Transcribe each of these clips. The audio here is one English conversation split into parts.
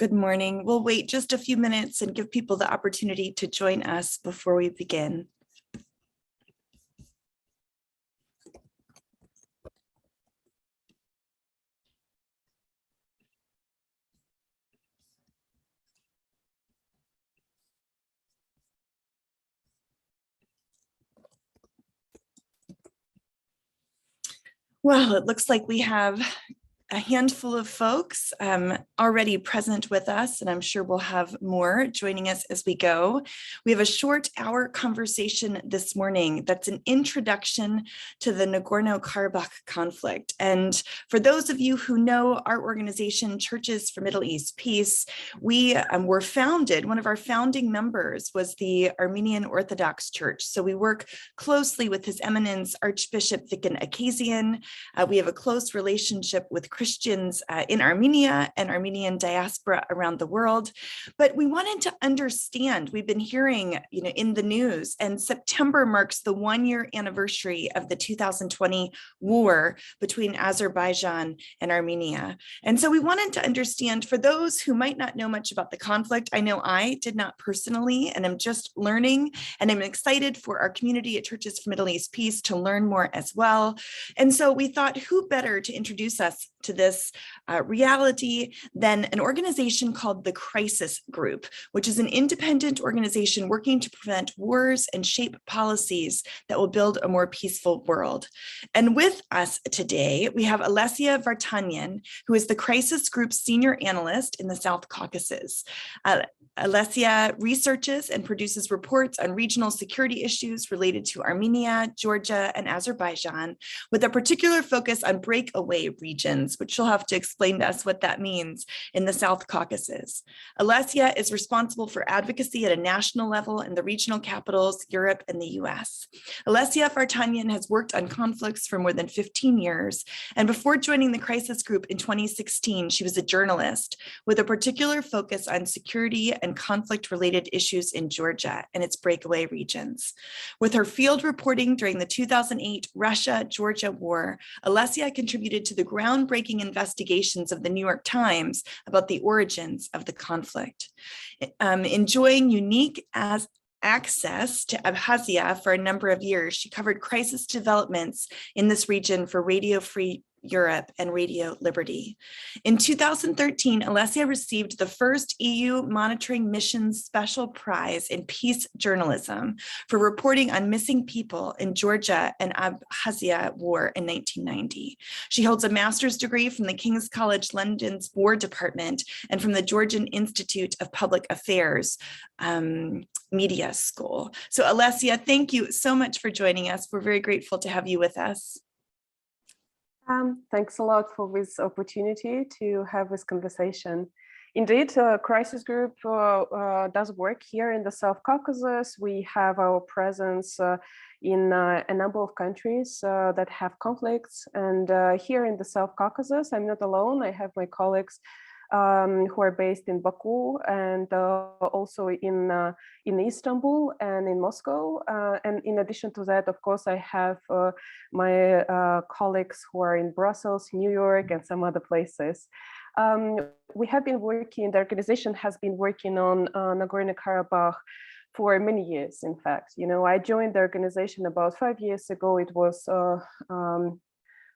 Good morning. We'll wait just a few minutes and give people the opportunity to join us before we begin. Well, it looks like we have a handful of folks already present with us, and I'm sure we'll have more joining us as we go. We have a short hour conversation this morning that's an introduction to the Nagorno-Karabakh conflict. And for those of you who know our organization, Churches for Middle East Peace, we were founded, one of our founding members was the Armenian Orthodox Church. So we work closely with His Eminence Archbishop Viken Akazian. We have a close relationship with Christians in Armenia and Armenian diaspora around the world. But we wanted to understand, we've been hearing, in the news, and September marks the 1-year anniversary of the 2020 war between Azerbaijan and Armenia. And so we wanted to understand, for those who might not know much about the conflict, I know I did not personally, and I'm just learning, and I'm excited for our community at Churches for Middle East Peace to learn more as well. And so we thought, who better to introduce us to this reality than an organization called the Crisis Group, which is an independent organization working to prevent wars and shape policies that will build a more peaceful world. And with us today, we have Olesya Vartanyan, who is the Crisis Group's Senior Analyst in the South Caucasus. Olesya researches and produces reports on regional security issues related to Armenia, Georgia, and Azerbaijan, with a particular focus on breakaway regions, which she'll have to explain to us what that means, in the South Caucasus. Olesya is responsible for advocacy at a national level in the regional capitals, Europe, and the US. Olesya Vartanyan has worked on conflicts for more than 15 years, and before joining the Crisis Group in 2016, she was a journalist with a particular focus on security and conflict-related issues in Georgia and its breakaway regions. With her field reporting during the 2008 Russia-Georgia war, Olesya contributed to the groundbreaking investigations of the New York Times about the origins of the conflict. Enjoying unique access to Abkhazia for a number of years, she covered crisis developments in this region for Radio Free Europe and Radio Liberty. In 2013, Olesya received the first EU Monitoring Missions Special Prize in Peace Journalism for reporting on missing people in Georgia and Abkhazia War in 1990. She holds a master's degree from the King's College London's War Department and from the Georgian Institute of Public Affairs Media School. So Olesya, thank you so much for joining us. We're very grateful to have you with us. Thanks a lot for this opportunity to have this conversation. Indeed, Crisis Group does work here in the South Caucasus. We have our presence in a number of countries that have conflicts. And here in the South Caucasus, I'm not alone. I have my colleagues who are based in Baku and also in Istanbul and in Moscow. And in addition to that, of course, I have my colleagues who are in Brussels, New York, and some other places. We have been working, the organization has been working on Nagorno-Karabakh for many years, in fact. I joined the organization about 5 years ago. It was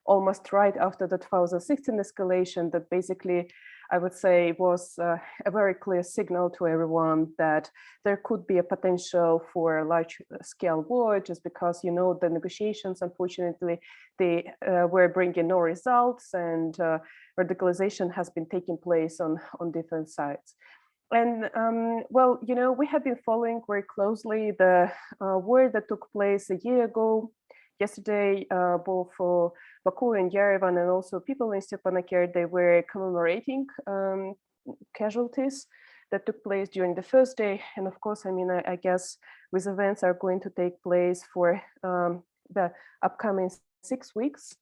almost right after the 2016 escalation that basically, I would say, was a very clear signal to everyone that there could be a potential for a large-scale war, just because, the negotiations, unfortunately, they were bringing no results, and radicalization has been taking place on different sides. And well, we have been following very closely the war that took place a year ago. Yesterday, both for Baku and Yerevan and also people in Stepanakert, they were commemorating casualties that took place during the first day. And of course, I guess these events are going to take place for the upcoming 6 weeks.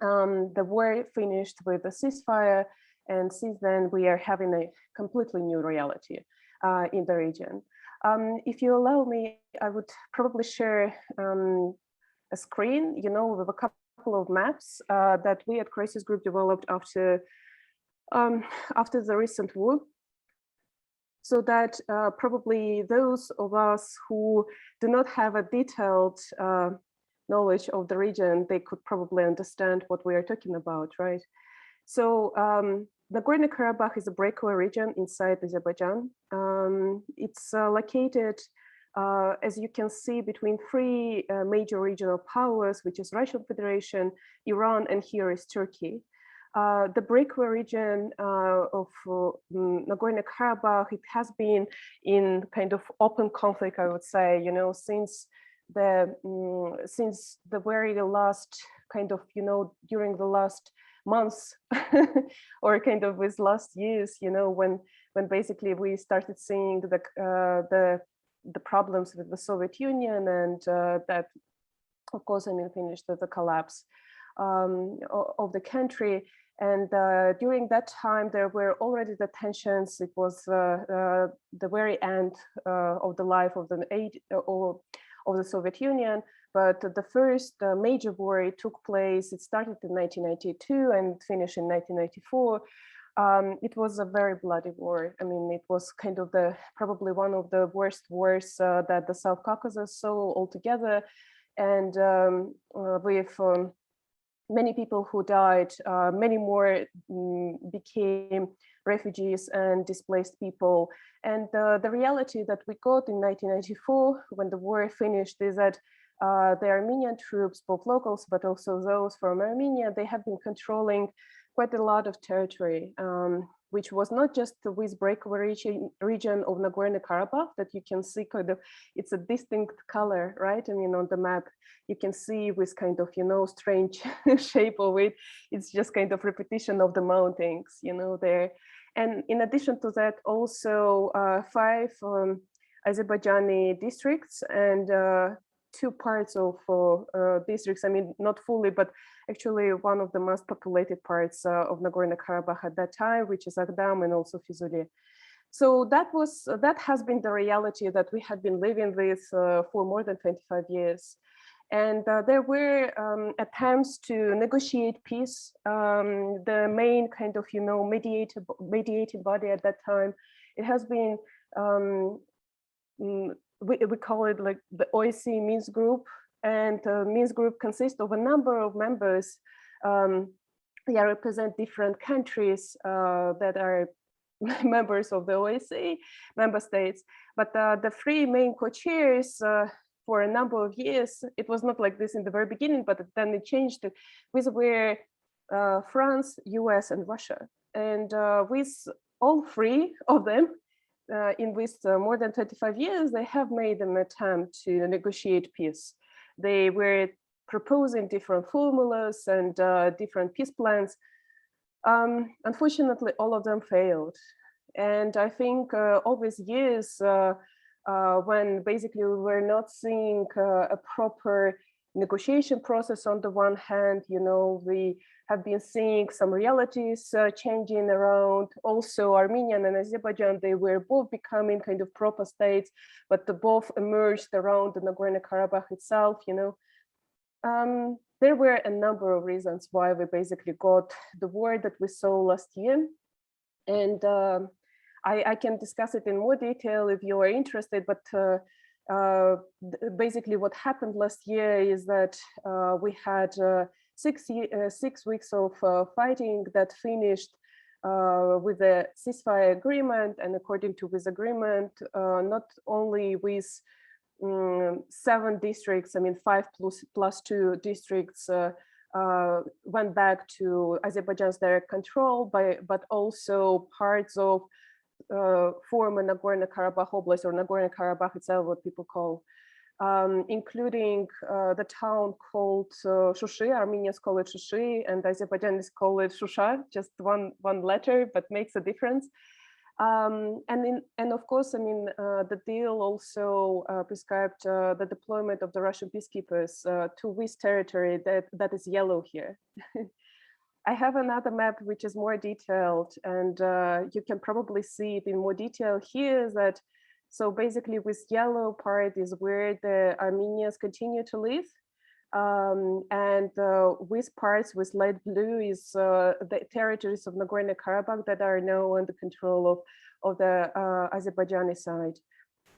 The war finished with a ceasefire, and since then we are having a completely new reality in the region. If you allow me, I would probably share a screen, with a couple of maps that we at Crisis Group developed after the recent war. so that probably those of us who do not have a detailed knowledge of the region, they could probably understand what we are talking about, right? So Nagorno-Karabakh is a breakaway region inside Azerbaijan. It's located, as you can see, between three major regional powers, which is Russian Federation, Iran, and here is Turkey. The breakaway region of Nagorno-Karabakh, it has been in kind of open conflict, I would say, you know, since the very last kind of, you know, during the last months or kind of with last years, you know, when basically we started seeing the problems with the Soviet Union, and that, of course, I mean, finished the collapse of the country. And during that time, there were already the tensions. It was the very end of the life of the Soviet Union. But the first major war took place. It started in 1992 and finished in 1994. It was a very bloody war. I mean, it was kind of probably one of the worst wars that the South Caucasus saw altogether. And with many people who died, many more became refugees and displaced people. And the reality that we got in 1994, when the war finished, is that the Armenian troops, both locals, but also those from Armenia, they have been controlling quite a lot of territory, which was not just with breakaway region of Nagorno-Karabakh that you can see kind of, it's a distinct color, right? I mean, on the map, you can see with kind of, you know, strange shape of it. It's just kind of repetition of the mountains, you know, there. And in addition to that, also 5 Azerbaijani districts and 2 parts of districts, I mean, not fully, but actually one of the most populated parts of Nagorno-Karabakh at that time, which is Agdam and also Fizuli. So that has been the reality that we had been living with for more than 25 years. And there were attempts to negotiate peace. The main kind of, you know, mediating body at that time, it has been, we call it like the OSCE Minsk Group. And the Minsk Group consists of a number of members. They represent different countries that are members of the OSCE member states. But the 3 main co-chairs for a number of years, it was not like this in the very beginning, but then it changed. With were France, US, and Russia. And with all 3 of them, in with more than 25 years, they have made an attempt to negotiate peace. They were proposing different formulas and different peace plans. Unfortunately, all of them failed. And I think all these years, when basically we were not seeing a proper negotiation process on the one hand, you know, we have been seeing some realities changing around. Also, Armenia and Azerbaijan, they were both becoming kind of proper states, but they both emerged around the Nagorno-Karabakh itself, you know. There were a number of reasons why we basically got the war that we saw last year. And I can discuss it in more detail if you are interested, but basically what happened last year is that we had 6 weeks of fighting that finished with a ceasefire agreement. And according to this agreement, not only with 7 districts, I mean 5 plus 2 districts went back to Azerbaijan's direct control, but also parts of former Nagorno-Karabakh Oblast, or Nagorno-Karabakh itself, what people call, including the town called Shushi. Armenians call it Shushi, and Azerbaijanis call it Shusha, just one letter, but makes a difference. And of course, I mean, the deal also prescribed the deployment of the Russian peacekeepers to this territory that is yellow here. I have another map which is more detailed, and you can probably see it in more detail here. That so basically, with yellow part is where the Armenians continue to live, and with parts with light blue is the territories of Nagorno-Karabakh that are now under control of the Azerbaijani side.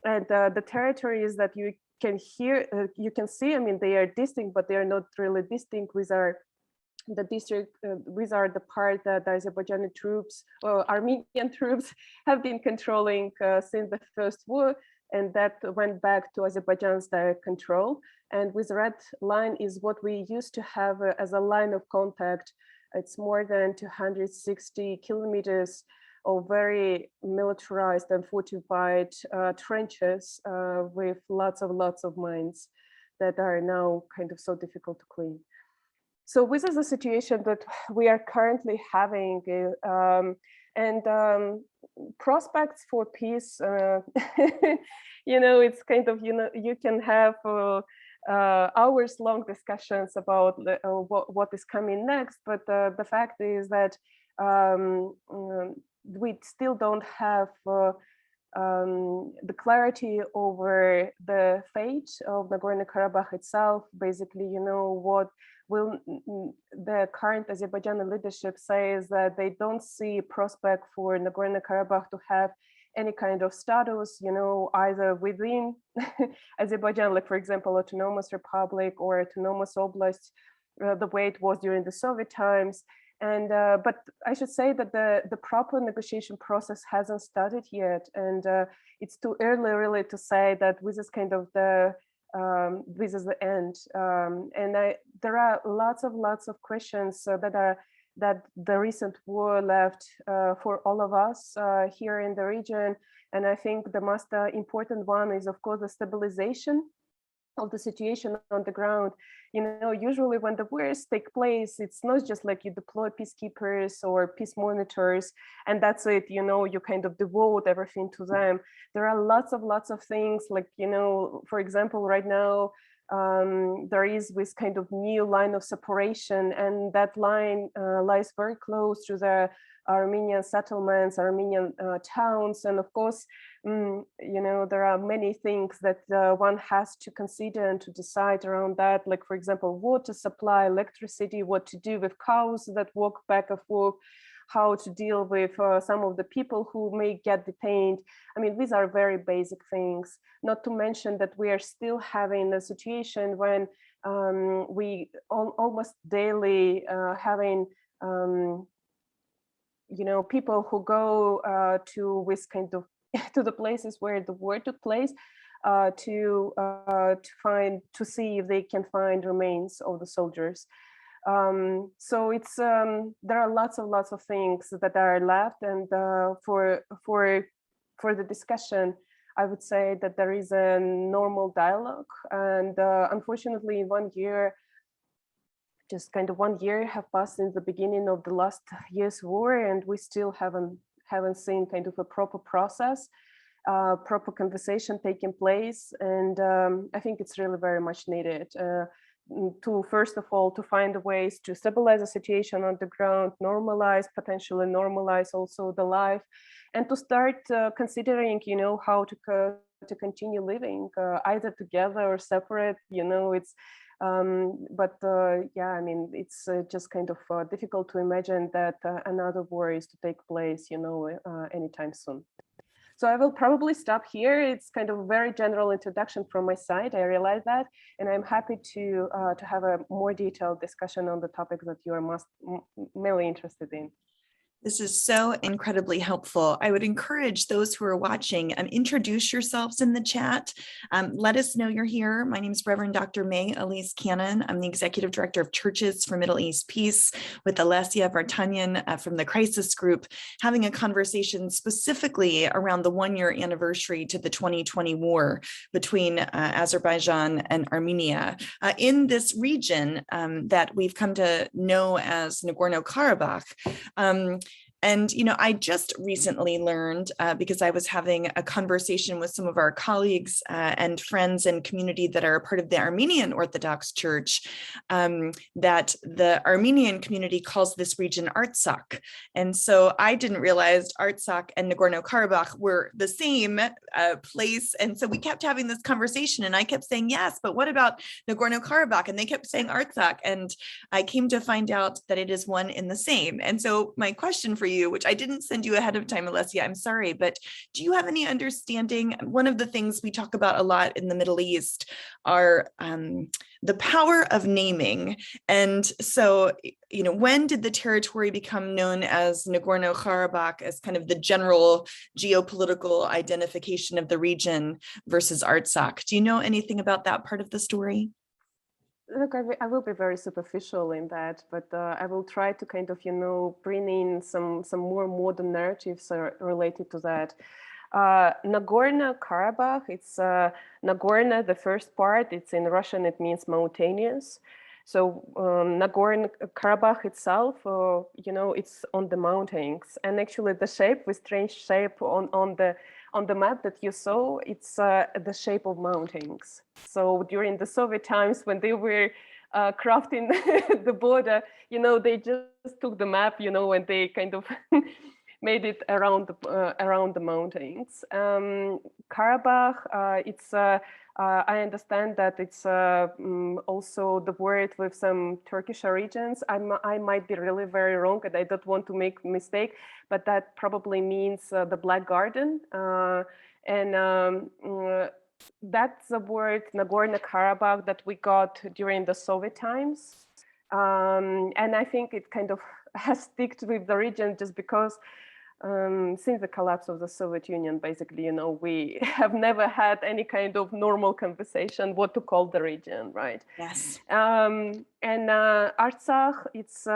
And the territories that you can hear, you can see, I mean, they are distinct, but they are not really distinct with the district, these are the part that the Azerbaijani troops or Armenian troops have been controlling since the first war, and that went back to Azerbaijan's direct control. And with red line is what we used to have as a line of contact. It's more than 260 kilometers of very militarized and fortified trenches with lots of mines that are now kind of so difficult to clean. So this is the situation that we are currently having, and prospects for peace. You know, it's kind of, you know, you can have hours-long discussions about what is coming next, but the fact is that we still don't have the clarity over the fate of Nagorno-Karabakh itself. Basically, you know, what will the current Azerbaijani leadership says that they don't see prospect for Nagorno-Karabakh to have any kind of status, you know, either within Azerbaijan, like for example, autonomous republic or autonomous oblast, the way it was during the Soviet times. And but I should say that the proper negotiation process hasn't started yet, and it's too early really to say that this is kind of the this is the end. And there are lots of questions that the recent war left for all of us here in the region. And I think the most important one is, of course, the stabilization of the situation on the ground. You know, usually when the wars take place, it's not just like you deploy peacekeepers or peace monitors and that's it, you know, you kind of devote everything to them. There are lots of things, like, you know, for example, right now, there is this kind of new line of separation, and that line lies very close to the Armenian settlements, Armenian towns. And of course, you know, there are many things that one has to consider and to decide around that. Like, for example, water supply, electricity, what to do with cows that walk back and forth, how to deal with some of the people who may get detained. I mean, these are very basic things, not to mention that we are still having a situation when we almost daily having you know, people who go to this kind of to the places where the war took place to see if they can find remains of the soldiers. So it's there are lots of things that are left, and for the discussion, I would say that there is a normal dialogue, and unfortunately, 1 year. Just kind of 1 year have passed since the beginning of the last year's war, and we still haven't seen kind of a proper process, proper conversation taking place. And I think it's really very much needed to, first of all, to find ways to stabilize the situation on the ground, potentially normalize also the life, and to start considering, you know, how to continue living either together or separate. You know, it's yeah, I mean, it's just kind of difficult to imagine that another war is to take place, you know, anytime soon. So I will probably stop here. It's kind of a very general introduction from my side. I realize that, and I'm happy to have a more detailed discussion on the topics that you are mainly interested in. This is so incredibly helpful. I would encourage those who are watching, introduce yourselves in the chat. Let us know you're here. My name is Reverend Dr. Mae Elise Cannon. I'm the Executive Director of Churches for Middle East Peace with Olesya Vartanyan from the Crisis Group, having a conversation specifically around the 1-year anniversary to the 2020 war between Azerbaijan and Armenia in this region that we've come to know as Nagorno-Karabakh. And, you know, I just recently learned, because I was having a conversation with some of our colleagues and friends and community that are a part of the Armenian Orthodox Church, that the Armenian community calls this region Artsakh. And so I didn't realize Artsakh and Nagorno-Karabakh were the same place. And so we kept having this conversation, and I kept saying, yes, but what about Nagorno-Karabakh? And they kept saying Artsakh. And I came to find out that it is one and the same. And so my question for you you, which I didn't send you ahead of time, Olesya, I'm sorry, but do you have any understanding? One of the things we talk about a lot in the Middle East are the power of naming. And so, when did the territory become known as Nagorno-Karabakh as kind of the general geopolitical identification of the region versus Artsakh? Do you know anything about that part of the story? Look, I will be very superficial in that, but I will try to kind of, bring in some more modern narratives related to that. Nagorno-Karabakh, it's Nagorno, the first part, it's in Russian, it means mountainous. So Nagorno-Karabakh itself, it's on the mountains. And actually the shape, with strange shape on the map that you saw, it's the shape of mountains. So during the Soviet times, when they were crafting the border, they just took the map, and they kind of made it around the mountains. Karabakh, it's I understand that it's also the word with some Turkish origins. I might be really very wrong, and I don't want to make a mistake, but that probably means the Black Garden. That's the word Nagorno-Karabakh that we got during the Soviet times. And I think it kind of has sticked with the region just because since the collapse of the Soviet Union, basically, we have never had any kind of normal conversation what to call the region, right? Yes. And Artsakh, it's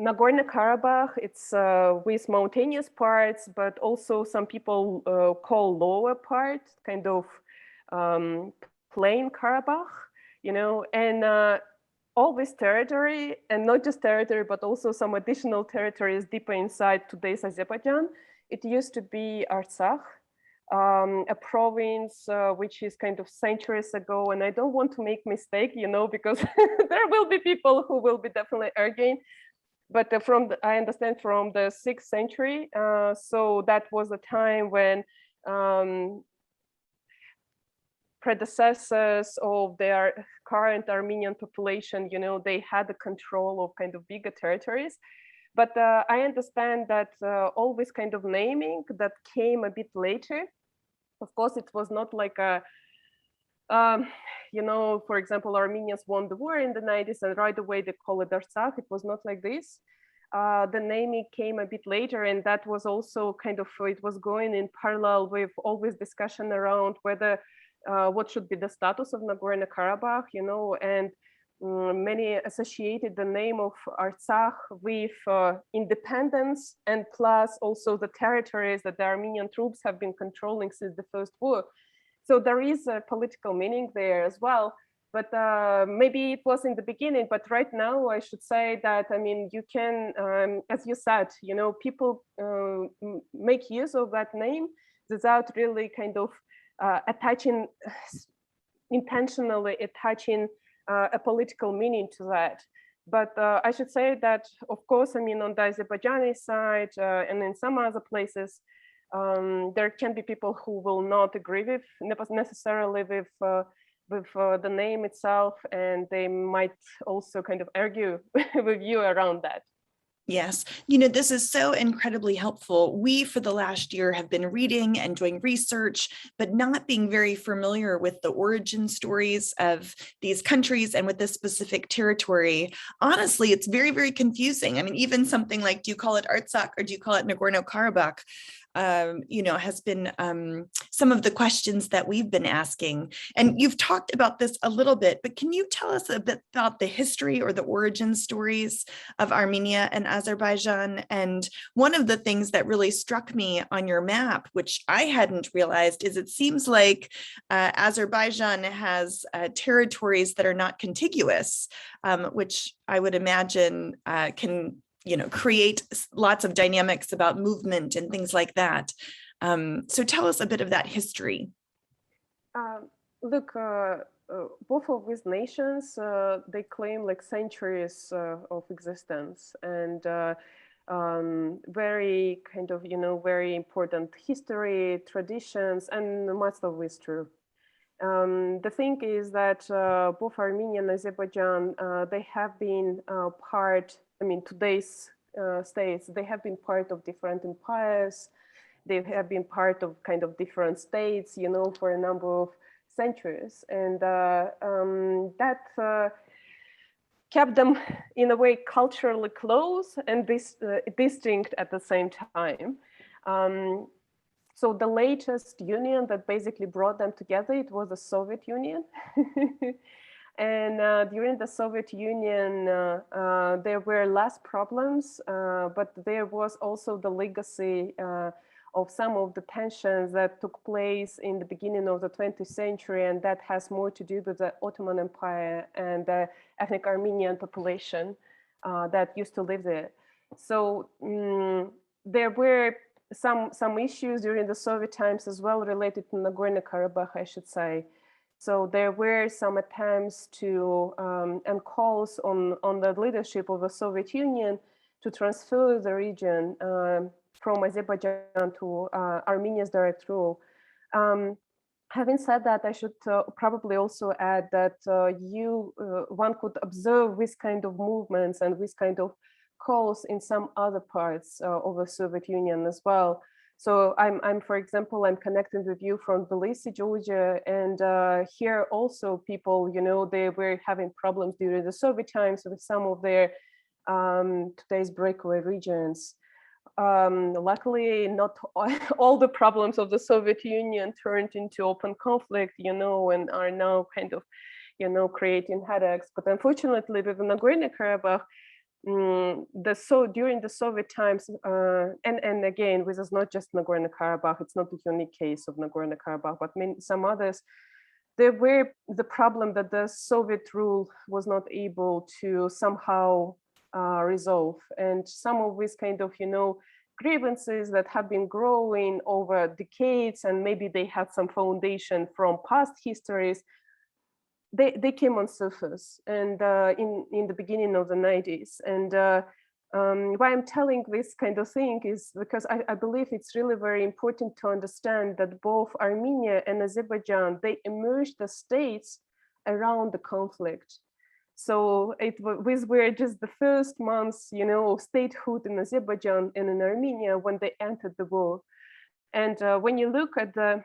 Nagorno-Karabakh, it's with mountainous parts, but also some people call lower part kind of plain Karabakh, and all this territory, and not just territory, but also some additional territories deeper inside today's Azerbaijan. It used to be Artsakh, a province which is kind of centuries ago. And I don't want to make mistake, because there will be people who will be definitely arguing. But I understand from the 6th century. So that was a time when predecessors of their current Armenian population, they had the control of kind of bigger territories. But I understand that all this kind of naming that came a bit later. Of course, it was not like a, for example, Armenians won the war in the 90s and right away they call it Artsakh. It was not like this. The naming came a bit later, and that was also kind of, it was going in parallel with all this discussion around whether what should be the status of Nagorno-Karabakh, and many associated the name of Artsakh with independence, and plus also the territories that the Armenian troops have been controlling since the First War. So there is a political meaning there as well. But maybe it was in the beginning, but right now I should say that, you can, as you said, people make use of that name without really kind of intentionally attaching a political meaning to that. But I should say that, of course, on the Azerbaijani side and in some other places, there can be people who will not agree with necessarily with the name itself, and they might also kind of argue with you around that. Yes, this is so incredibly helpful. We, for the last year, have been reading and doing research, but not being very familiar with the origin stories of these countries and with this specific territory. Honestly, it's very, very confusing. Even something like, do you call it Artsakh or do you call it Nagorno-Karabakh? Has been some of the questions that we've been asking. And you've talked about this a little bit, but can you tell us a bit about the history or the origin stories of Armenia and Azerbaijan? And one of the things that really struck me on your map, which I hadn't realized, is it seems like Azerbaijan has territories that are not contiguous, which I would imagine can create lots of dynamics about movement and things like that. So tell us a bit of that history. Look, both of these nations, they claim like centuries of existence and very kind of, very important history, traditions, and much of it is true. The thing is that both Armenia and Azerbaijan, they have been part, I mean, today's states, they have been part of different empires. They have been part of kind of different states, you know, for a number of centuries. And that kept them in a way culturally close and distinct at the same time. So the latest union that basically brought them together, it was the Soviet Union. And during the Soviet Union, there were less problems, but there was also the legacy of some of the tensions that took place in the beginning of the 20th century, and that has more to do with the Ottoman Empire and the ethnic Armenian population that used to live there. So there were some issues during the Soviet times as well related to Nagorno-Karabakh, I should say. So there were some attempts to and calls on the leadership of the Soviet Union to transfer the region from Azerbaijan to Armenia's direct rule. Having said that, I should probably also add that one could observe this kind of movements and this kind of calls in some other parts of the Soviet Union as well. So I'm, for example, I'm connecting with you from Tbilisi, Georgia, and here also people, you know, they were having problems during the Soviet times with some of their today's breakaway regions. Luckily, not all the problems of the Soviet Union turned into open conflict, you know, and are now kind of, you know, creating headaches. But unfortunately, with Nagorno-Karabakh, during the Soviet times, and again, this is not just Nagorno-Karabakh, it's not a unique case of Nagorno-Karabakh, but some others, there were the problem that the Soviet rule was not able to somehow resolve. And some of these kind of, you know, grievances that have been growing over decades, and maybe they had some foundation from past histories, they came on surface and in the beginning of the 90s. And why I'm telling this kind of thing is because I believe it's really very important to understand that both Armenia and Azerbaijan, they emerged as states around the conflict. So these were just the first months, you know, of statehood in Azerbaijan and in Armenia when they entered the war. And when you look at their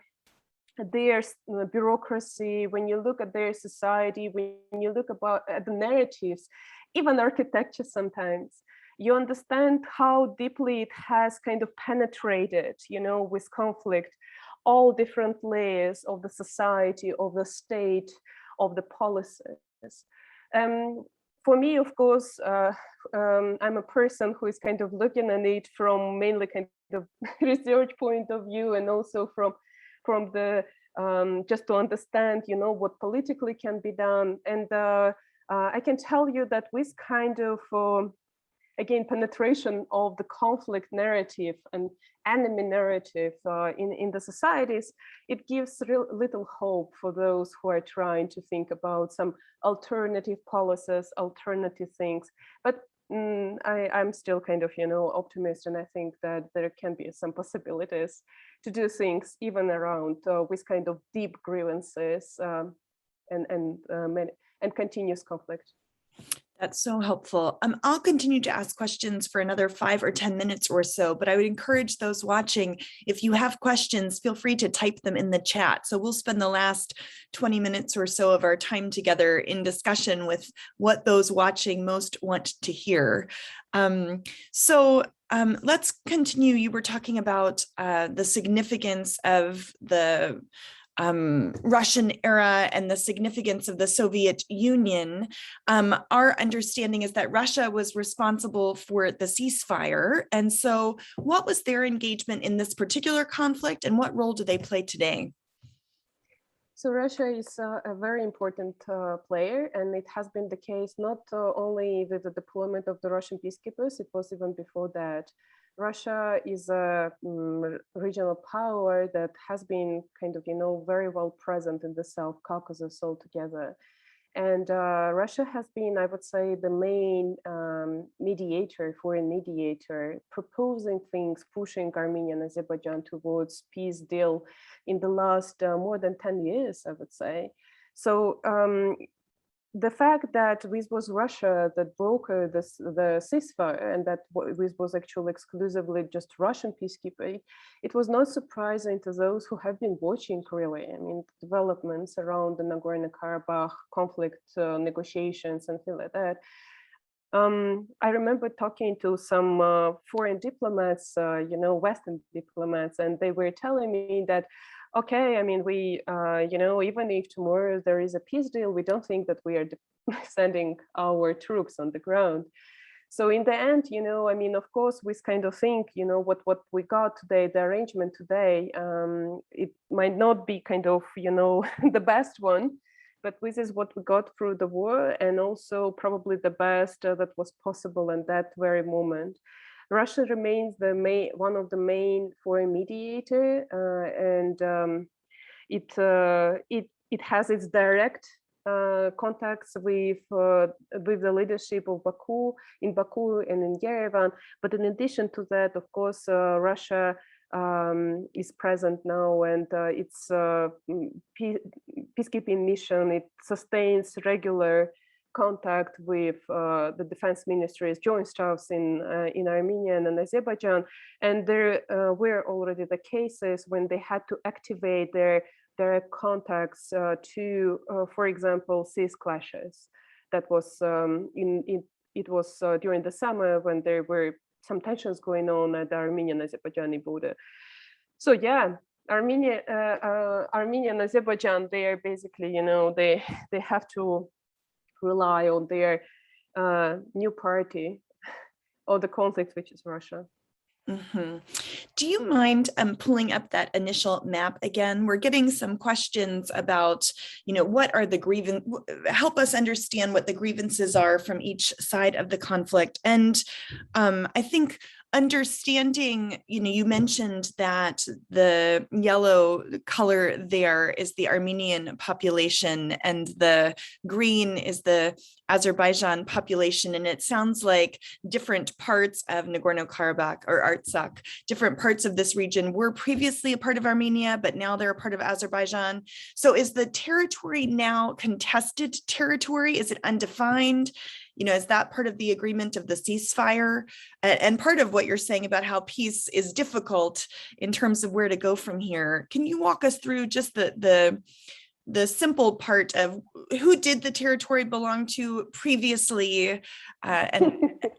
bureaucracy, when you look at their society, when you look at the narratives, even architecture sometimes, you understand how deeply it has kind of penetrated, you know, with conflict, all different layers of the society, of the state, of the policies. For me, of course, I'm a person who is kind of looking at it from mainly kind of research point of view, and also from the just to understand, you know, what politically can be done. And I can tell you that with kind of again, penetration of the conflict narrative and enemy narrative in the societies, it gives little hope for those who are trying to think about some alternative policies, alternative things. But I'm still kind of, you know, optimist, and I think that there can be some possibilities to do things even around with kind of deep grievances and continuous conflict. That's so helpful. I'll continue to ask questions for another 5 or 10 minutes or so, but I would encourage those watching, if you have questions, feel free to type them in the chat. So we'll spend the last 20 minutes or so of our time together in discussion with what those watching most want to hear. Let's continue. You were talking about the significance of the Russian era and the significance of the Soviet Union. Our understanding is that Russia was responsible for the ceasefire. And so what was their engagement in this particular conflict, and what role do they play today? So Russia is a very important player, and it has been the case not only with the deployment of the Russian peacekeepers, it was even before that. Russia is a regional power that has been kind of, you know, very well present in the South Caucasus altogether. And Russia has been, I would say, the main mediator, foreign mediator, proposing things, pushing Armenia and Azerbaijan towards peace deal in the last more than 10 years, I would say. So the fact that this was Russia that brokered the ceasefire, and that this was actually exclusively just Russian peacekeeping, it was not surprising to those who have been watching, really. I mean, developments around the Nagorno-Karabakh conflict negotiations and things like that. I remember talking to some foreign diplomats, Western diplomats, and they were telling me that, okay, I mean, we, even if tomorrow there is a peace deal, we don't think that we are sending our troops on the ground. So in the end, I mean, of course, we kind of think, what we got today, the arrangement today, it might not be kind of, the best one, but this is what we got through the war, and also probably the best that was possible in that very moment. Russia remains one of the main foreign mediator, and it has its direct contacts with the leadership of Baku and in Yerevan. But in addition to that, of course, Russia is present now, and its peacekeeping mission, it sustains regular contact with the defense ministries, joint staffs in Armenia and Azerbaijan. And there were already the cases when they had to activate their contacts to, for example, cease clashes. That was it was during the summer when there were some tensions going on at the Armenian-Azerbaijani border. So yeah, Armenia and Azerbaijan, they are basically, they have to rely on their new party or the conflict, which is Russia. Mm-hmm. Do you mind pulling up that initial map again? We're getting some questions about, what are the help us understand what the grievances are from each side of the conflict. And I think understanding, you mentioned that the yellow color there is the Armenian population and the green is the Azerbaijan population. And it sounds like different parts of Nagorno-Karabakh or Artsakh, different parts of this region were previously a part of Armenia, but now they're a part of Azerbaijan. So is the territory now contested territory? Is it undefined? Is that part of the agreement of the ceasefire? And part of what you're saying about how peace is difficult in terms of where to go from here. Can you walk us through just the simple part of who did the territory belong to previously and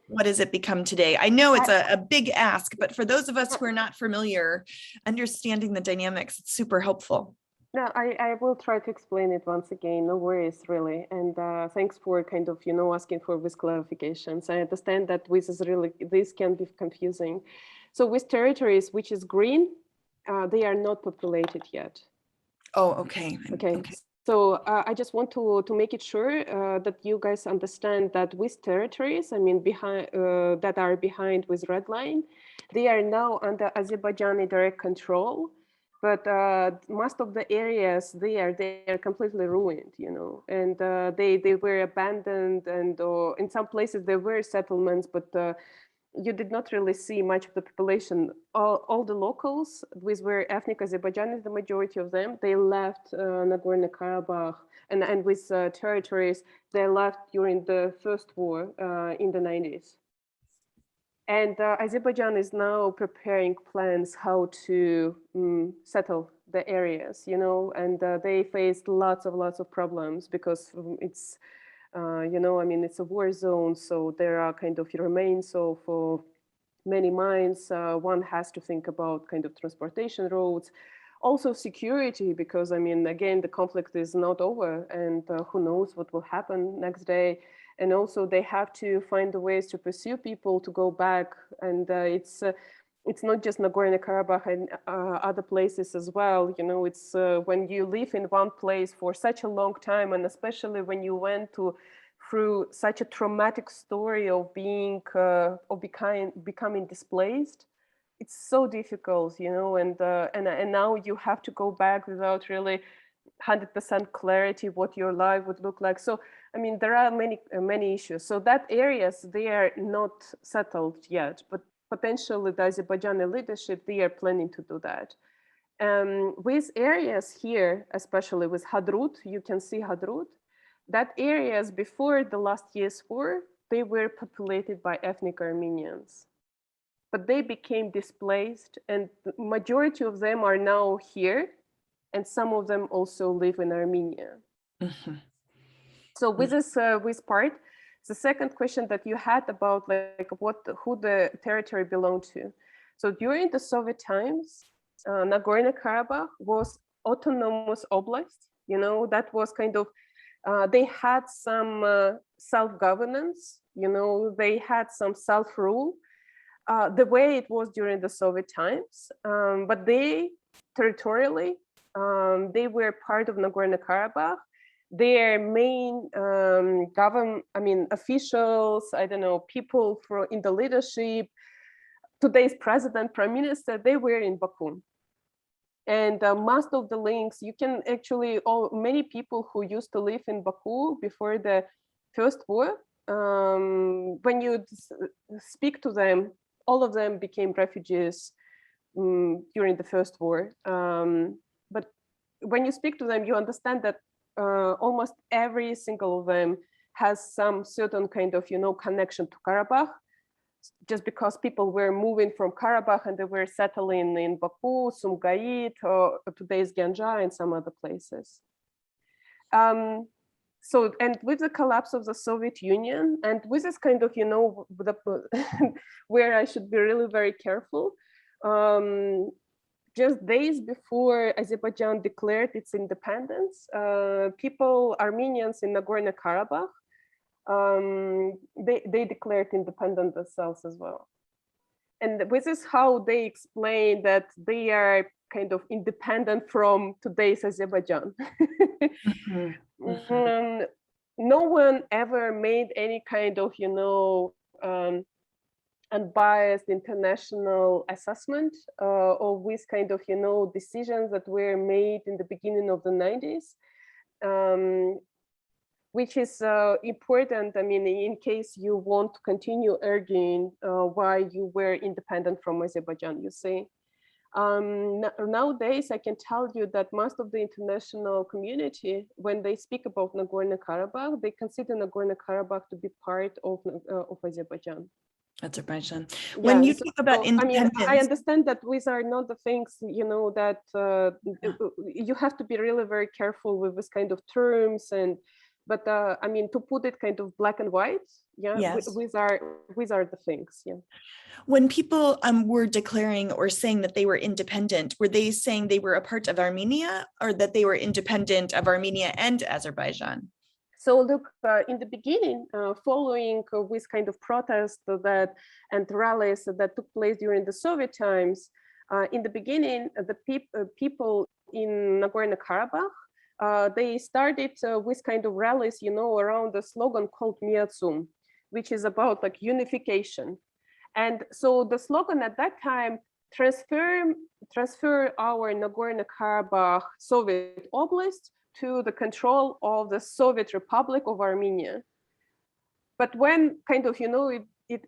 what has it become today? I know it's a big ask, but for those of us who are not familiar, understanding the dynamics, it's super helpful. No, I will try to explain it once again. No worries, really. And thanks for kind of, asking for these clarifications. I understand that this can be confusing. So with territories, which is green, they are not populated yet. Oh, okay. Okay. So I just want to make it sure that you guys understand that with territories, I mean, that are behind with red line, they are now under Azerbaijani direct control. But most of the areas they are completely ruined, and they were abandoned, and in some places there were settlements, but you did not really see much of the population. All the locals, which were ethnic Azerbaijanis, the majority of them, they left Nagorno-Karabakh, and with territories, they left during the first war in the 90s. And Azerbaijan is now preparing plans how to settle the areas, and they faced lots of problems because it's, I mean, it's a war zone, so there are kind of remains for many mines. One has to think about kind of transportation roads, also security, because I mean, again, the conflict is not over, and who knows what will happen next day. And also they have to find the ways to pursue people to go back. And it's not just Nagorno-Karabakh and other places as well. It's when you live in one place for such a long time, and especially when you went through such a traumatic story of becoming displaced, it's so difficult, and now you have to go back without really 100% clarity what your life would look like. So, I mean, there are many issues. So that areas, they are not settled yet, but potentially the Azerbaijani leadership, they are planning to do that. With areas here, especially with Hadrut, you can see Hadrut, that areas before the last year's war, they were populated by ethnic Armenians. But they became displaced, and the majority of them are now here, and some of them also live in Armenia. Mm-hmm. So with this with part, the second question that you had about like who the territory belonged to. So during the Soviet times, Nagorno-Karabakh was autonomous oblast. You know, that was kind of, they had some self-governance, you know, they had some self-rule, the way it was during the Soviet times, but they territorially, they were part of Nagorno-Karabakh. Their main officials, I don't know, people in the leadership, today's president, prime minister, they were in Baku. And most of the links, you can actually, many people who used to live in Baku before the First War, when you speak to them, all of them became refugees during the First War. But when you speak to them, you understand that almost every single of them has some certain kind of, you know, connection to Karabakh, just because people were moving from Karabakh and they were settling in Baku, Sumgait, or today's Ganja and some other places. So, and with the collapse of the Soviet Union, and with this kind of, you know, where I should be really very careful, just days before Azerbaijan declared its independence, Armenians in Nagorno-Karabakh, they declared independent themselves as well. And this is how they explain that they are kind of independent from today's Azerbaijan. Mm-hmm. Mm-hmm. No one ever made any kind of, you know, unbiased international assessment of this kind of, you know, decisions that were made in the beginning of the 90s. Which is important, I mean, in case you want to continue arguing why you were independent from Azerbaijan, you see. Nowadays, I can tell you that most of the international community, when they speak about Nagorno-Karabakh, they consider Nagorno-Karabakh to be part of Azerbaijan. Azerbaijan. When you talk about independence, I mean, I understand that these are not the things, you know, that you have to be really very careful with this kind of terms, and but I mean, to put it kind of black and white, yeah, yes. These are the things, yeah. When people were declaring or saying that they were independent, were they saying they were a part of Armenia, or that they were independent of Armenia and Azerbaijan? So look, in the beginning, following this kind of protest and rallies that took place during the Soviet times, in the beginning, the people in Nagorno-Karabakh, they started with kind of rallies, you know, around a slogan called Miatsum, which is about like unification. And so the slogan at that time, transfer our Nagorno-Karabakh Soviet Oblast to the control of the Soviet Republic of Armenia. But when kind of, you know, it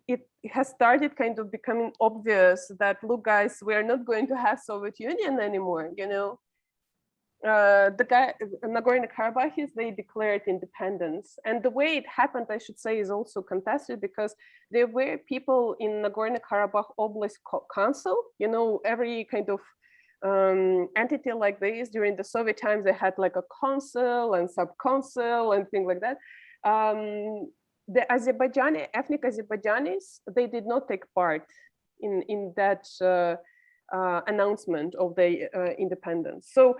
has started kind of becoming obvious that, look, guys, we are not going to have Soviet Union anymore, you know. Nagorno-Karabakhis, they declared independence. And the way it happened, I should say, is also contested because there were people in Nagorno-Karabakh Oblast Council, you know, every kind of entity like this during the Soviet times, they had like a council and sub-council and things like that. The ethnic Azerbaijanis, they did not take part in that announcement of the independence. So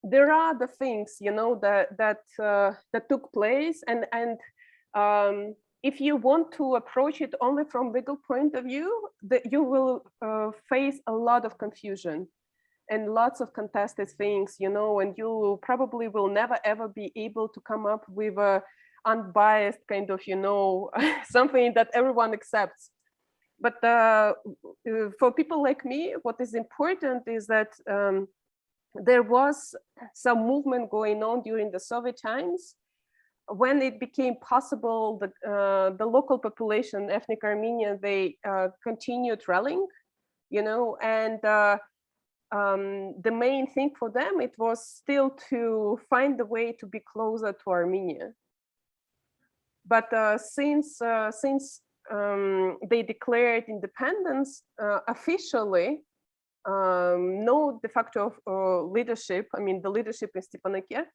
there are the things, you know, that took place, and if you want to approach it only from legal point of view, you will face a lot of confusion and lots of contested things, you know, and you probably will never ever be able to come up with a unbiased kind of, you know, something that everyone accepts. But for people like me, what is important is that there was some movement going on during the Soviet times. When it became possible, the local population, ethnic Armenian, they continued rallying, and the main thing for them, it was still to find a way to be closer to Armenia. But since they declared independence officially, no de facto leadership, the leadership in Stepanakert,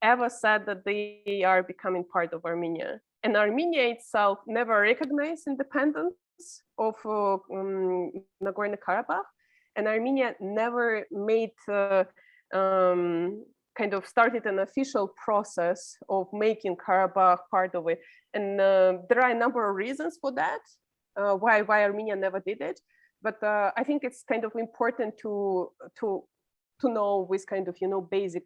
ever said that they are becoming part of Armenia. And Armenia itself never recognized independence of Nagorno-Karabakh. And Armenia never made kind of started an official process of making Karabakh part of it. And there are a number of reasons for that, why Armenia never did it. But I think it's kind of important to know with kind of, basic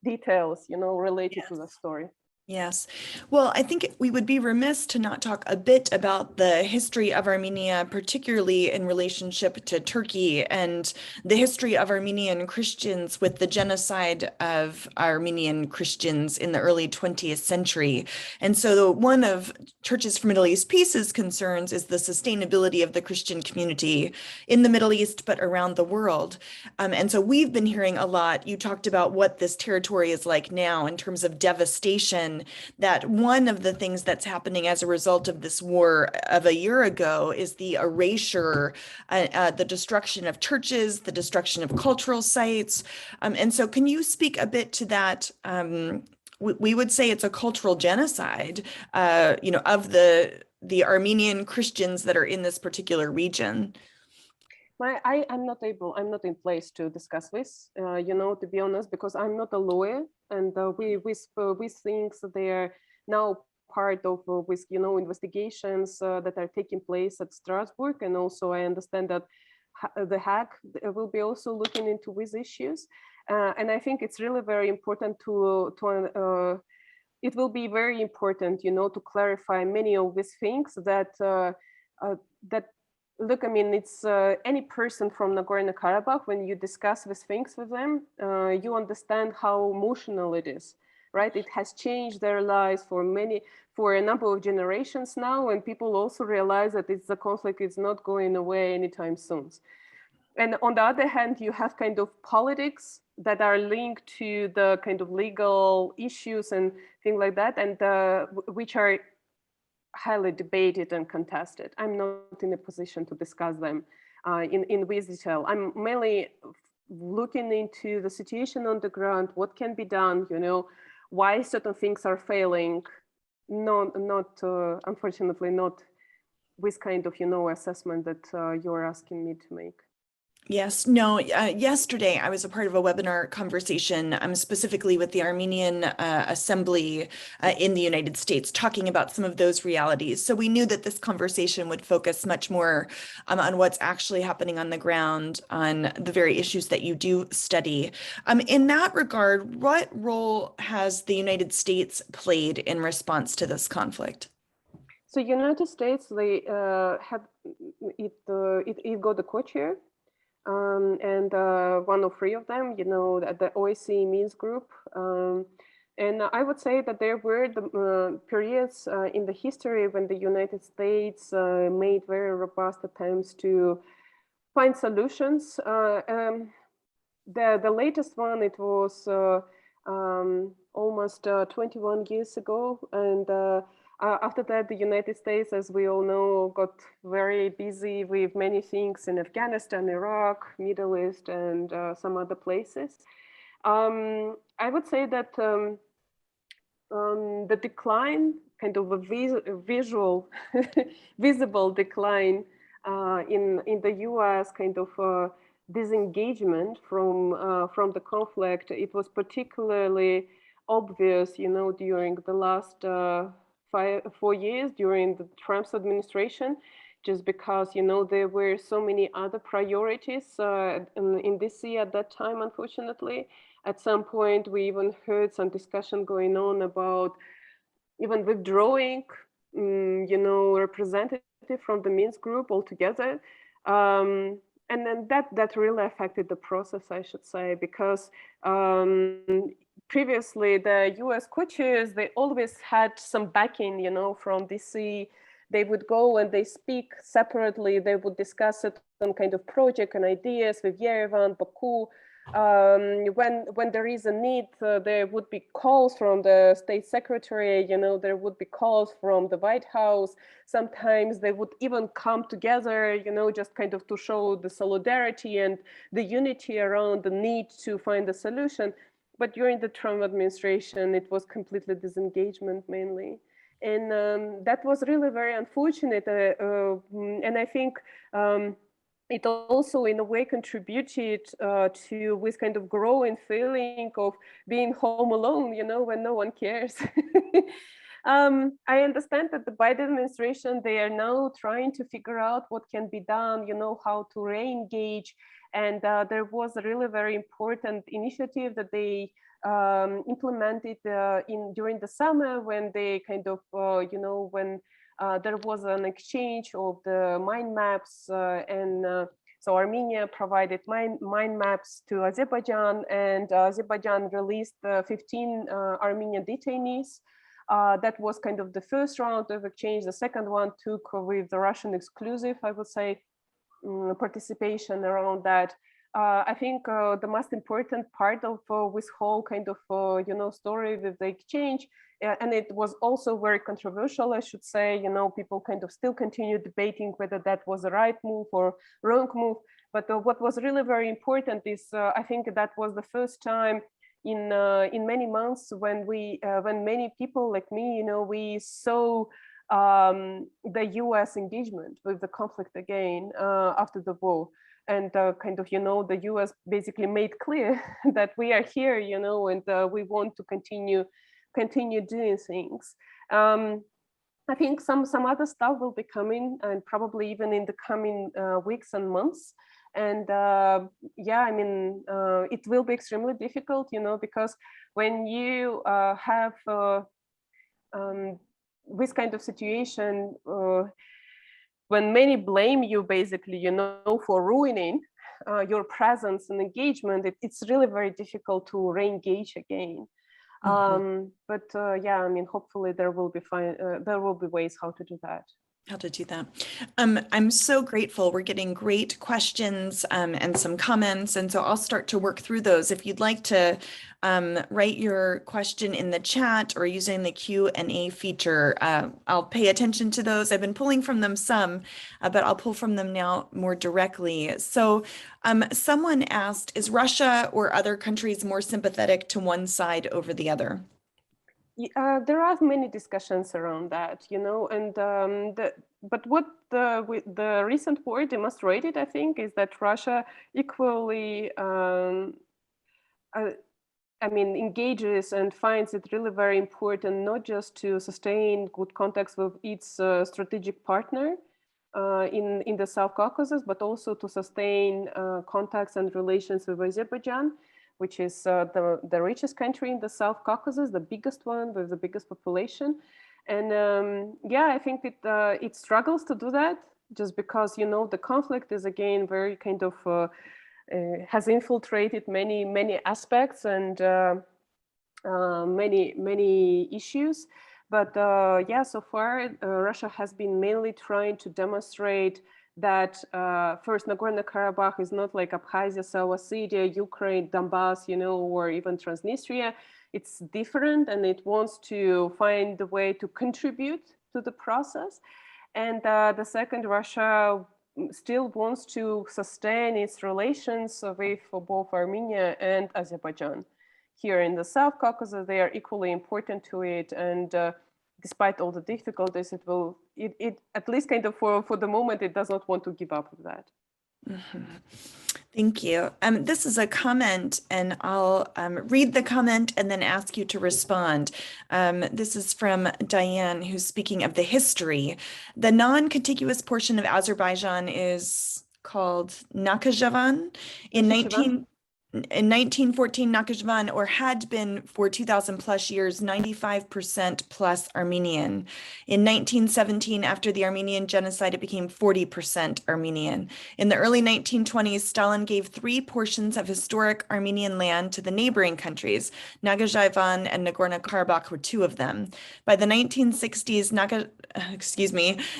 details, related to the story. Yes. Well, I think we would be remiss to not talk a bit about the history of Armenia, particularly in relationship to Turkey and the history of Armenian Christians with the genocide of Armenian Christians in the early 20th century. And so one of Churches for Middle East Peace's concerns is the sustainability of the Christian community in the Middle East, but around the world. And so we've been hearing a lot. You talked about what this territory is like now in terms of devastation, that one of the things that's happening as a result of this war of a year ago is the erasure, the destruction of churches, the destruction of cultural sites. And so can you speak a bit to that? We would say it's a cultural genocide, of the Armenian Christians that are in this particular region. I'm not in place to discuss this, to be honest, because I'm not a lawyer, and with things that they are now part of with investigations that are taking place at Strasbourg, and also I understand that the Hague will be also looking into these issues, and I think it's really very important it will be very important, to clarify many of these things that look, it's any person from Nagorno-Karabakh, when you discuss these things with them, you understand how emotional it is, right? It has changed their lives for a number of generations now, and people also realize that the conflict is not going away anytime soon. And on the other hand, you have kind of politics that are linked to the kind of legal issues and things like that, and which are highly debated and contested. I'm not in a position to discuss them in this detail. I'm mainly looking into the situation on the ground, what can be done, why certain things are failing, not unfortunately, not with kind of, assessment that you're asking me to make. Yes, no, yesterday I was a part of a webinar conversation specifically with the Armenian Assembly in the United States, talking about some of those realities. So we knew that this conversation would focus much more on what's actually happening on the ground, on the very issues that you do study. In that regard, what role has the United States played in response to this conflict? So United States, they had it got the co-chair. And one of three of them, the OSCE Minsk group. And I would say that there were the periods in the history when the United States made very robust attempts to find solutions. The latest one, it was almost 21 years ago. And after that, the United States, as we all know, got very busy with many things in Afghanistan, Iraq, Middle East, and some other places. I would say that the decline, kind of a visible decline in the U.S., kind of disengagement from the conflict, it was particularly obvious, during the last 4 years during the Trump's administration, just because, there were so many other priorities in DC at that time, unfortunately. At some point, we even heard some discussion going on about even withdrawing, representative from the Minsk group altogether. and then that really affected the process, I should say, because previously the US co-chairs, they always had some backing, you know, from DC. They would go and they speak separately. They would discuss it on kind of project and ideas with Yerevan, Baku. When there is a need, there would be calls from the state secretary, you know, there would be calls from the White House. Sometimes they would even come together, you know, just kind of to show the solidarity and the unity around the need to find a solution. But during the Trump administration, it was completely disengagement mainly. And that was really very unfortunate. And I think it also in a way contributed to this kind of growing feeling of being home alone, you know, when no one cares. I understand that the Biden administration, they are now trying to figure out what can be done, you know, how to re-engage. And there was a really very important initiative that they implemented during the summer when they kind of, you know, when there was an exchange of the mind maps so Armenia provided mind maps to Azerbaijan, and Azerbaijan released 15 Armenian detainees. That was kind of the first round of exchange. The second one took with the Russian exclusive, I would say, participation around that. I think the most important part of this whole kind of, you know, story with the exchange, and it was also very controversial, I should say, you know, people kind of still continue debating whether that was the right move or wrong move. But what was really very important is, I think that was the first time in many months when many people like me, you know, we saw the US engagement with the conflict again after the war. And kind of, you know, the US basically made clear that we are here, you know, and we want to continue doing things. I think some other stuff will be coming, and probably even in the coming weeks and months. And yeah, I mean, it will be extremely difficult, you know, because when you have this kind of situation, when many blame you basically, you know, for ruining your presence and engagement, it's really very difficult to re-engage again. But yeah, I mean, hopefully there will be ways how to do that. I'm so grateful. We're getting great questions and some comments. And so I'll start to work through those. If you'd like to write your question in the chat or using the Q&A feature, I'll pay attention to those. I've been pulling from them some, but I'll pull from them now more directly. So someone asked, is Russia or other countries more sympathetic to one side over the other? There are many discussions around that, you know, and but what the recent war demonstrated, I think, is that Russia equally, I mean, engages and finds it really very important not just to sustain good contacts with its strategic partner in the South Caucasus, but also to sustain contacts and relations with Azerbaijan, which is the richest country in the South Caucasus, the biggest one with the biggest population. And yeah, I think it struggles to do that just because, you know, the conflict is again very kind of has infiltrated many aspects and many issues. But yeah, so far Russia has been mainly trying to demonstrate that first, Nagorno-Karabakh is not like Abkhazia, South Ossetia, Ukraine, Donbass, you know, or even Transnistria. It's different, and it wants to find a way to contribute to the process. And the second, Russia still wants to sustain its relations with both Armenia and Azerbaijan. Here in the South caucasus, they are equally important to it, and despite all the difficulties, it at least kind of for the moment, it does not want to give up on that. Thank you. This is a comment, and I'll read the comment and then ask you to respond. This is from Diane, who's speaking of the history. The non-contiguous portion of Azerbaijan is called Nakhichevan. in 1914, Nakhchivan, or had been for 2000 plus years, 95% plus Armenian. In 1917, after the Armenian genocide, it became 40% Armenian. In the early 1920s, Stalin gave 3 portions of historic Armenian land to the neighboring countries. Nakhchivan and Nagorno-Karabakh were 2 of them. By the 1960s,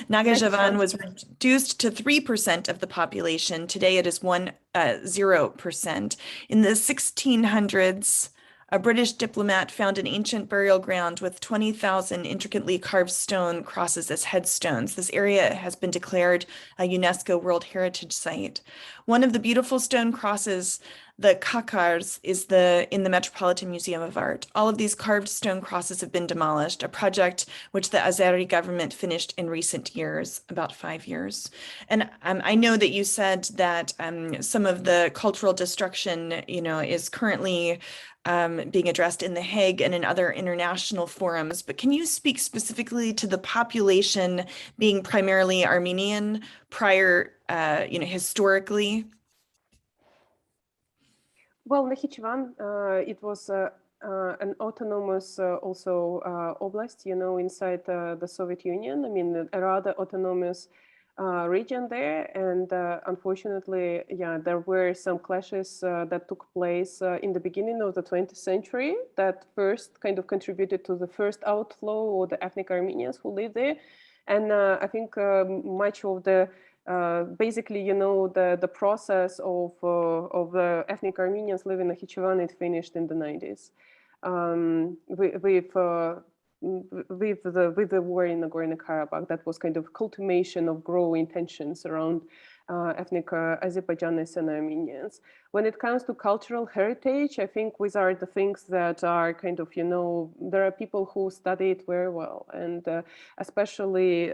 Nakhchivan was reduced to 3% of the population. Today, it is 0%. In the 1600s, a British diplomat found an ancient burial ground with 20,000 intricately carved stone crosses as headstones. This area has been declared a UNESCO World Heritage Site. One of the beautiful stone crosses, the Kakars, is in the Metropolitan Museum of Art. All of these carved stone crosses have been demolished, a project which the Azeri government finished in recent years, about 5 years. And I know that you said that some of the cultural destruction, is currently being addressed in The Hague and in other international forums, but can you speak specifically to the population being primarily Armenian prior, historically? Well, Nakhchivan, it was an autonomous oblast, inside the Soviet Union. I mean, a rather autonomous region there. And unfortunately, there were some clashes that took place in the beginning of the 20th century that first kind of contributed to the first outflow of the ethnic Armenians who lived there. And I think much of the basically, the process of the ethnic Armenians living in Nakhchivan, it finished in the 90s with the war in Nagorno-Karabakh. That was kind of culmination of growing tensions around ethnic Azerbaijanis and Armenians. When it comes to cultural heritage, I think these are the things that are kind of, there are people who study it very well, and especially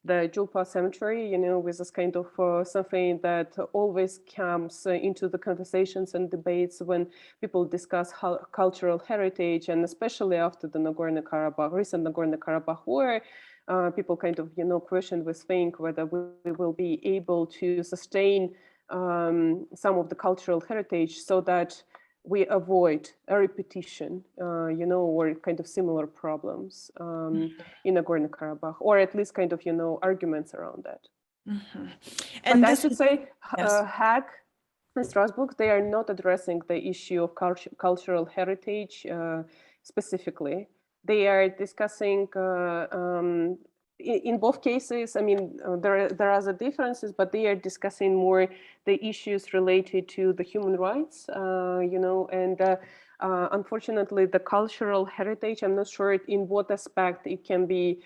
the Julpa cemetery, with this kind of something that always comes into the conversations and debates when people discuss cultural heritage, and especially after the recent Nagorno-Karabakh war, people kind of, question this thing whether we will be able to sustain some of the cultural heritage so that we avoid a repetition, or kind of similar problems in Nagorno-Karabakh, or at least kind of, arguments around that. Mm-hmm. And but I should say, Hague and Strasbourg, they are not addressing the issue of cultural heritage specifically. They are discussing, in both cases, I mean, there are the differences, but they are discussing more the issues related to the human rights, and unfortunately, the cultural heritage, I'm not sure in what aspect it can be,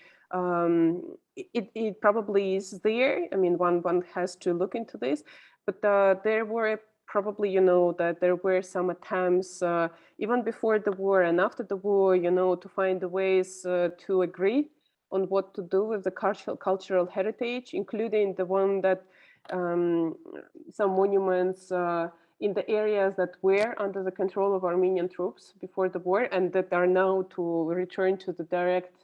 it probably is there. I mean, one has to look into this, but there were probably, that there were some attempts, even before the war and after the war, to find the ways to agree on what to do with the cultural heritage, including the one that some monuments in the areas that were under the control of Armenian troops before the war, and that are now to return to the direct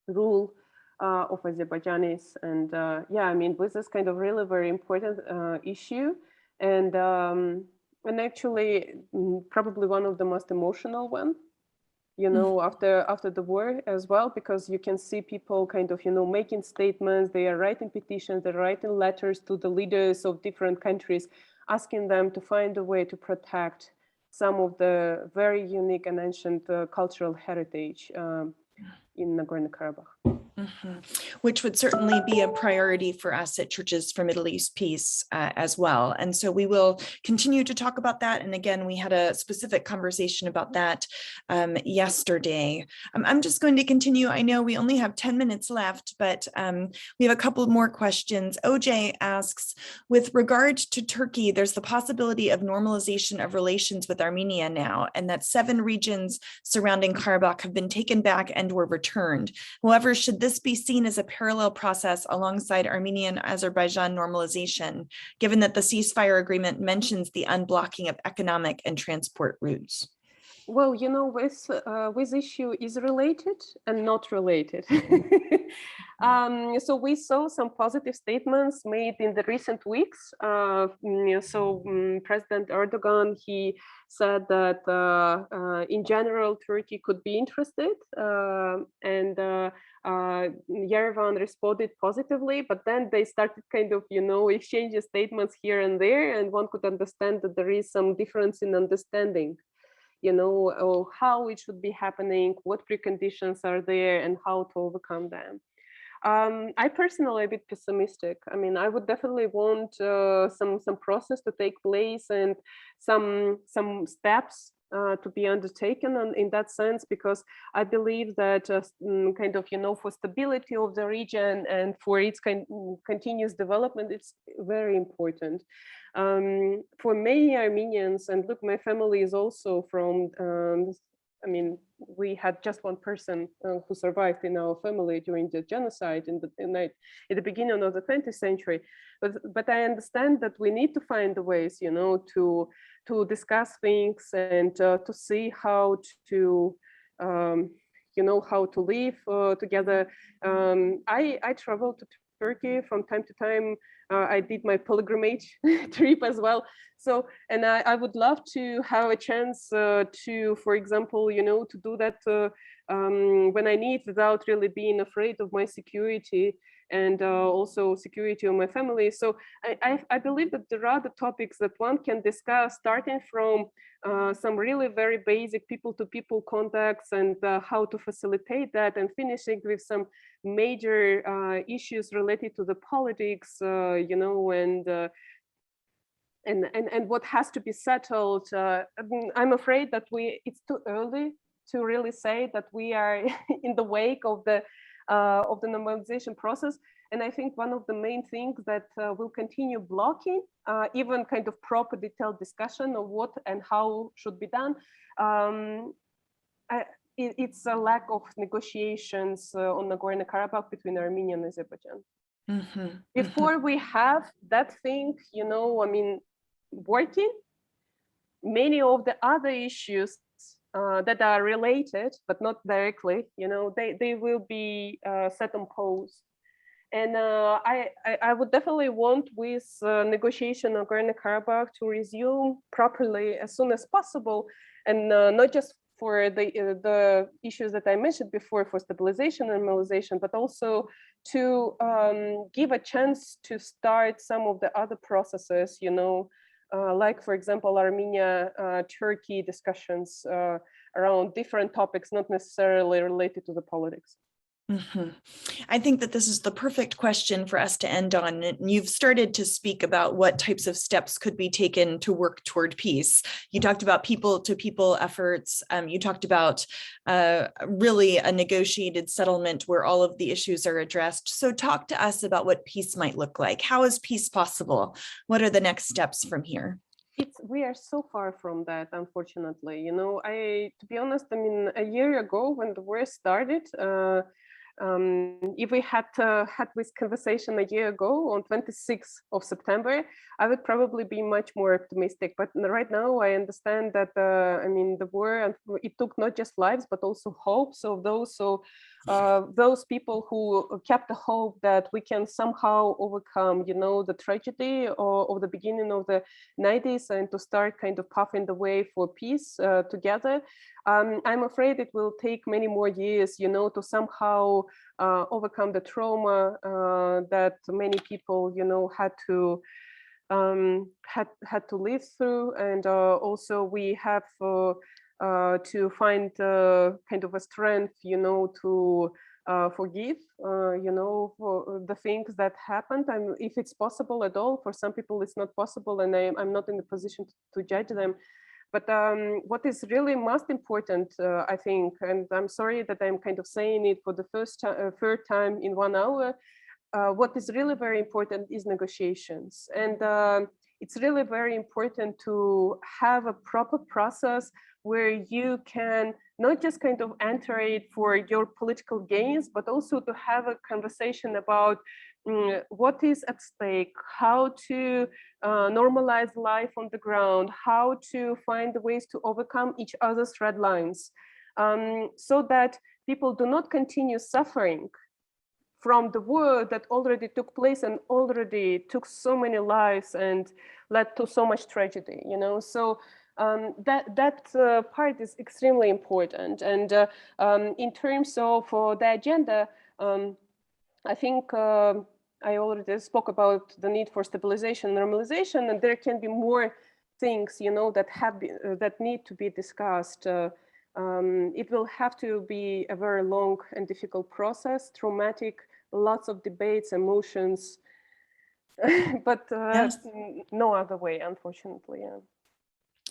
rule of Azerbaijanis. And I mean, this is kind of really very important issue, and actually probably one of the most emotional one. After the war as well, because you can see people kind of, making statements, they are writing petitions, they're writing letters to the leaders of different countries, asking them to find a way to protect some of the very unique and ancient cultural heritage in Nagorno-Karabakh. Mm-hmm. Which would certainly be a priority for us at Churches for Middle East Peace as well. And so we will continue to talk about that. And again, we had a specific conversation about that yesterday. I'm just going to continue. I know we only have 10 minutes left, but we have a couple more questions. OJ asks, with regard to Turkey, there's the possibility of normalization of relations with Armenia now, and that 7 regions surrounding Karabakh have been taken back and were returned. However, should this be seen as a parallel process alongside Armenian Azerbaijan normalization, given that the ceasefire agreement mentions the unblocking of economic and transport routes? Well, you know, this issue is related and not related. So we saw some positive statements made in the recent weeks. President Erdogan, he said that in general, Turkey could be interested, and Yerevan responded positively, but then they started kind of, you know, exchanging statements here and there, and one could understand that there is some difference in understanding, you know, how it should be happening, what preconditions are there, and how to overcome them. I personally a bit pessimistic. I mean, I would definitely want some process to take place and some steps to be undertaken in that sense, because I believe that kind of, you know, for stability of the region and for its continuous development, it's very important. For many Armenians, and look, my family is also from, I mean, we had just one person who survived in our family during the genocide in the beginning of the 20th century. But I understand that we need to find the ways, you know, to discuss things and to see how to, you know, how to live together. I travel to Turkey from time to time. I did my pilgrimage trip as well. So, and I would love to have a chance to, for example, you know, to do that when I need, without really being afraid of my security and also security of my family. So I believe that there are the topics that one can discuss, starting from some really very basic people-to-people contacts and how to facilitate that, and finishing with some major issues related to the politics, you know, and what has to be settled. I'm afraid that it's too early to really say that we are in the wake of the normalization process. And I think one of the main things that will continue blocking even kind of proper detailed discussion of what and how should be done, it's a lack of negotiations on Nagorno-Karabakh between Armenia and Azerbaijan. Before we have that thing, you know, I mean, working, many of the other issues that are related, but not directly, you know, they will be set on pause. And I would definitely want with negotiation of Nagorno-Karabakh to resume properly as soon as possible, and not just for the issues that I mentioned before, for stabilization and normalization, but also to give a chance to start some of the other processes, you know, like, for example, Armenia-Turkey discussions around different topics, not necessarily related to the politics. I think that this is the perfect question for us to end on. And you've started to speak about what types of steps could be taken to work toward peace. You talked about people-to-people efforts. You talked about really a negotiated settlement where all of the issues are addressed. So talk to us about what peace might look like. How is peace possible? What are the next steps from here? We are so far from that, unfortunately. You know, to be honest, I mean, a year ago when the war started, if we had this conversation a year ago on 26th of September, I would probably be much more optimistic. But right now, I understand that I mean, the war, it took not just lives but also hopes of those people who kept the hope that we can somehow overcome, you know, the tragedy of the beginning of the 90s and to start kind of paving the way for peace together. I'm afraid it will take many more years, you know, to somehow overcome the trauma that many people, you know, had to live through, and also we have to find kind of a strength, you know, to forgive, you know, for the things that happened. And if it's possible at all, for some people it's not possible, and I'm not in the position to judge them. But what is really most important, I think, and I'm sorry that I'm kind of saying it for the third time in 1 hour, what is really very important is negotiations. And it's really very important to have a proper process where you can not just kind of enter it for your political gains, but also to have a conversation about what is at stake, how to normalize life on the ground, how to find ways to overcome each other's red lines, so that people do not continue suffering from the war that already took place and already took so many lives and led to so much tragedy, you know. So that part is extremely important. And in terms of the agenda, I think I already spoke about the need for stabilization and normalization, and there can be more things, you know, that have been, that need to be discussed. It will have to be a very long and difficult process, traumatic, lots of debates, emotions, but Yes. no other way, unfortunately. Yeah.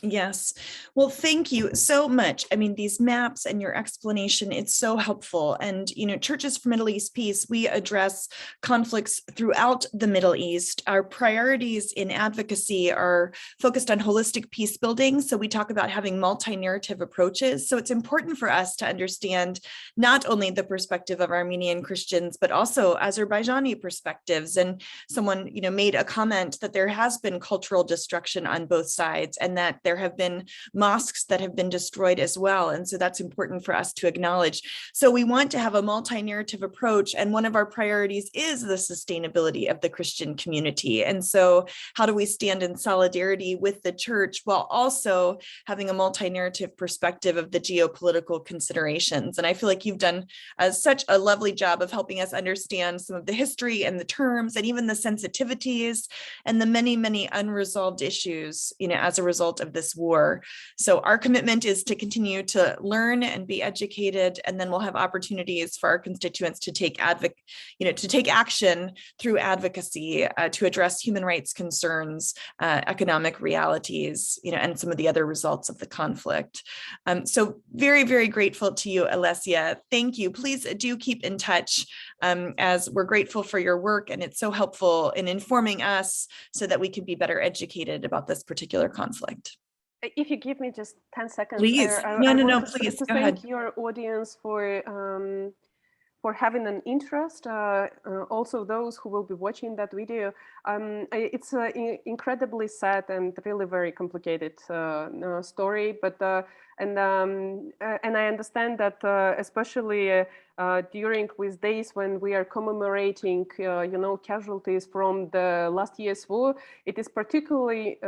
Yes. Well, thank you so much. I mean, these maps and your explanation, it's so helpful. And, you know, Churches for Middle East Peace, we address conflicts throughout the Middle East. Our priorities in advocacy are focused on holistic peace building. So we talk about having multi-narrative approaches. So it's important for us to understand not only the perspective of Armenian Christians, but also Azerbaijani perspectives. And someone, you know, made a comment that there has been cultural destruction on both sides, and that there have been mosques that have been destroyed as well. And so that's important for us to acknowledge. So we want to have a multi-narrative approach. And one of our priorities is the sustainability of the Christian community. And so how do we stand in solidarity with the church while also having a multi-narrative perspective of the geopolitical considerations? And I feel like you've done such a lovely job of helping us understand some of the history and the terms and even the sensitivities and the many, many unresolved issues, you know, as a result of this war. So our commitment is to continue to learn and be educated, and then we'll have opportunities for our constituents to take action through advocacy to address human rights concerns, economic realities, you know, and some of the other results of the conflict. So very, very grateful to you, Olesya. Thank you. Please do keep in touch, as we're grateful for your work, and it's so helpful in informing us so that we can be better educated about this particular conflict. If you give me just 10 seconds, Please. I No, want please to go thank ahead. your audience for having an interest. Also, those who will be watching that video. It's an incredibly sad and really very complicated story, but and I understand that especially during these days when we are commemorating, you know, casualties from the last year's war, it is particularly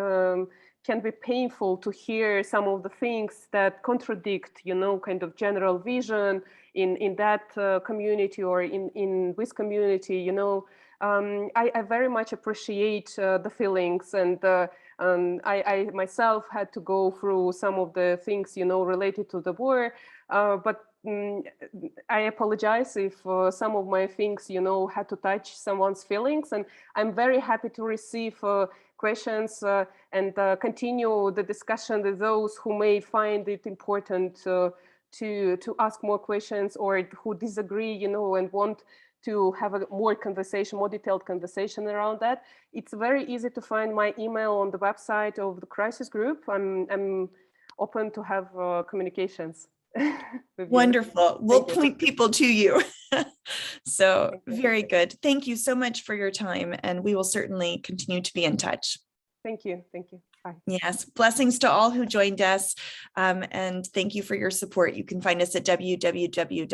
can be painful to hear some of the things that contradict, you know, kind of general vision in that community or in this community, you know. I very much appreciate the feelings, and I myself had to go through some of the things, you know, related to the war, but I apologize if some of my things, you know, had to touch someone's feelings, and I'm very happy to receive questions and continue the discussion with those who may find it important to ask more questions, or who disagree, you know, and want to have a more detailed conversation around that. It's very easy to find my email on the website of the crisis group. I'm open to have communications. Wonderful. We'll point people to you. So very good. Thank you so much for your time, and we will certainly continue to be in touch. Thank you. Thank you. Bye. Yes. Blessings to all who joined us. And thank you for your support. You can find us at www.cmep.org.